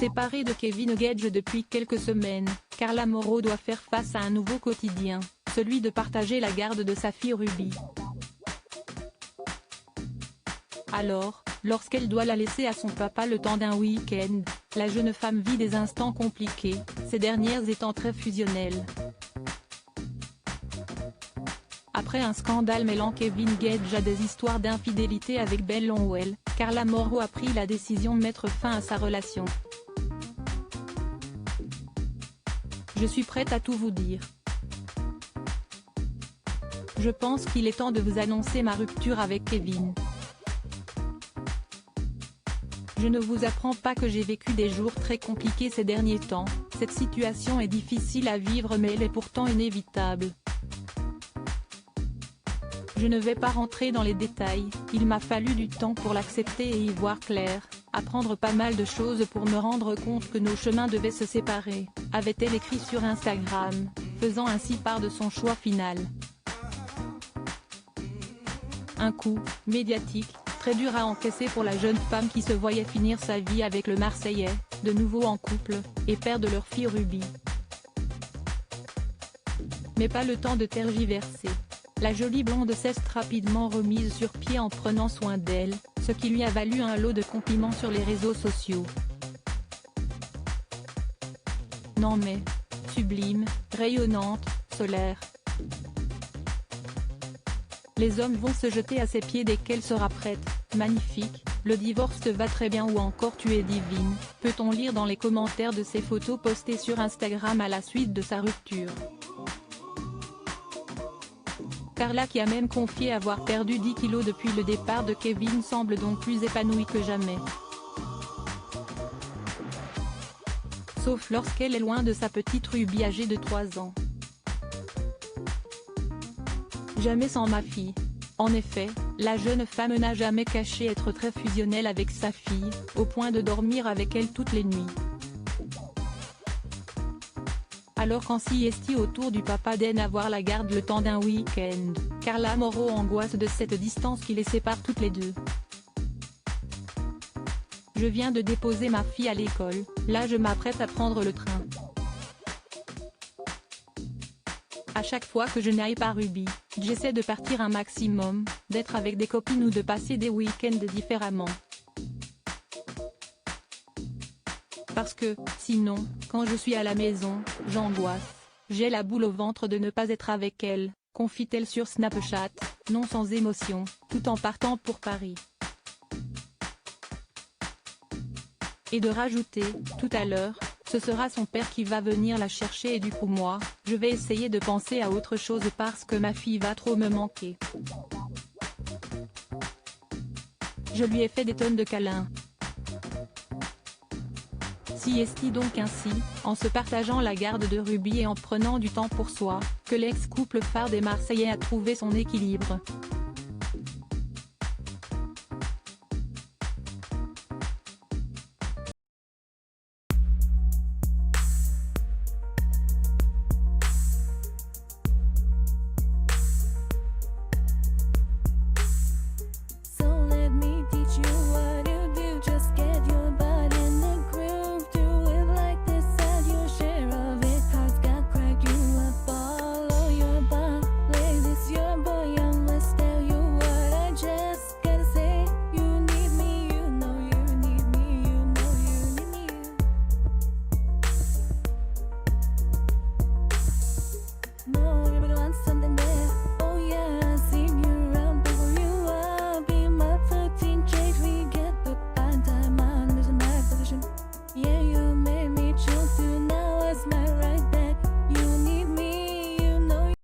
Séparée de Kevin Gage depuis quelques semaines, Carla Mauro doit faire face à un nouveau quotidien, celui de partager la garde de sa fille Ruby. Alors, lorsqu'elle doit la laisser à son papa le temps d'un week-end, la jeune femme vit des instants compliqués, ces dernières étant très fusionnelles. Après un scandale mêlant Kevin Gage à des histoires d'infidélité avec Ben Longwell, Carla Mauro a pris la décision de mettre fin à sa relation. Je suis prête à tout vous dire. Je pense qu'il est temps de vous annoncer ma rupture avec Kevin. Je ne vous apprends pas que j'ai vécu des jours très compliqués ces derniers temps, cette situation est difficile à vivre mais elle est pourtant inévitable. Je ne vais pas rentrer dans les détails, il m'a fallu du temps pour l'accepter et y voir clair, apprendre pas mal de choses pour me rendre compte que nos chemins devaient se séparer, avait-elle écrit sur Instagram, faisant ainsi part de son choix final. Un coup médiatique très dur à encaisser pour la jeune femme qui se voyait finir sa vie avec le Marseillais, de nouveau en couple, et père de leur fille Ruby. Mais pas le temps de tergiverser. La jolie blonde s'est rapidement remise sur pied en prenant soin d'elle, ce qui lui a valu un lot de compliments sur les réseaux sociaux. Non mais, sublime, rayonnante, solaire. Les hommes vont se jeter à ses pieds dès qu'elle sera prête, magnifique, le divorce te va très bien ou encore tu es divine, peut-on lire dans les commentaires de ses photos postées sur Instagram à la suite de sa rupture. Carla qui a même confié avoir perdu 10 kilos depuis le départ de Kevin semble donc plus épanouie que jamais. Sauf lorsqu'elle est loin de sa petite Ruby âgée de 3 ans. Jamais sans ma fille. En effet, la jeune femme n'a jamais caché être très fusionnelle avec sa fille, au point de dormir avec elle toutes les nuits. Alors qu'en siestie autour du papa d'aine avoir la garde le temps d'un week-end, Carla Mauro angoisse de cette distance qui les sépare toutes les deux. Je viens de déposer ma fille à l'école, là je m'apprête à prendre le train. À chaque fois que je n'aille pas Ruby, j'essaie de partir un maximum, d'être avec des copines ou de passer des week-ends différemment. Parce que, sinon, quand je suis à la maison, j'angoisse, j'ai la boule au ventre de ne pas être avec elle, confie-t-elle sur Snapchat, non sans émotion, tout en partant pour Paris. Et de rajouter, tout à l'heure, ce sera son père qui va venir la chercher et du coup moi, je vais essayer de penser à autre chose parce que ma fille va trop me manquer. Je lui ai fait des tonnes de câlins. Siestie donc ainsi, en se partageant la garde de Ruby et en prenant du temps pour soi, que l'ex-couple phare des Marseillais a trouvé son équilibre.